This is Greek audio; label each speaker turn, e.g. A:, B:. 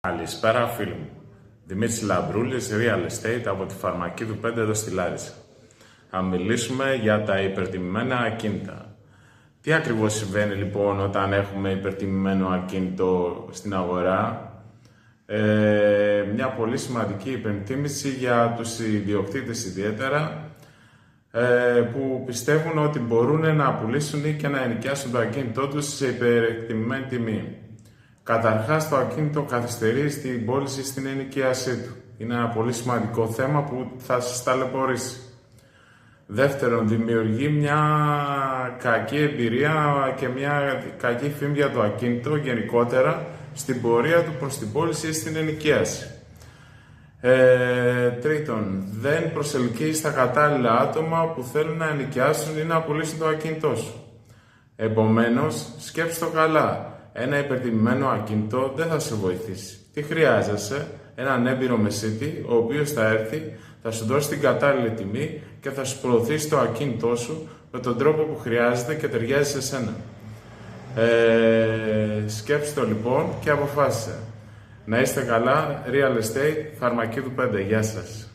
A: Καλησπέρα φίλοι μου. Δημήτρης Λαμπρούλης, Real Estate από τη Φαρμακίδου 5 εδώ στη Λάρισα. Θα μιλήσουμε για τα υπερτιμημένα ακίνητα. Τι ακριβώς συμβαίνει λοιπόν όταν έχουμε υπερτιμημένο ακίνητο στην αγορά? Μια πολύ σημαντική υπενθύμηση για τους ιδιοκτήτες ιδιαίτερα που πιστεύουν ότι μπορούν να πουλήσουν ή και να ενοικιάσουν το ακίνητό τους σε υπερεκτιμημένη τιμή. Καταρχάς, το ακίνητο καθυστερεί στην πώληση, στην ενοικίασή του. Είναι ένα πολύ σημαντικό θέμα που θα σας ταλαιπωρήσει. Δεύτερον, δημιουργεί μια κακή εμπειρία και μια κακή φήμη για το ακίνητο γενικότερα στην πορεία του προς την πώληση ή στην ενοικίαση. Τρίτον, δεν προσελκύει στα κατάλληλα άτομα που θέλουν να ενοικιάσουν ή να πουλήσουν το ακίνητό σου. Επομένως, σκέψου το καλά. Ένα υπερτιμημένο ακίνητο δεν θα σε βοηθήσει. Τι χρειάζεσαι? Έναν έμπειρο μεσίτη, ο οποίος θα έρθει, θα σου δώσει την κατάλληλη τιμή και θα σου προωθήσει το ακίνητό σου με τον τρόπο που χρειάζεται και ταιριάζει σε σένα. Σκέψου το λοιπόν και αποφάσισε. Να είστε καλά, Real Estate, Φαρμακίδου 5. Γεια σας.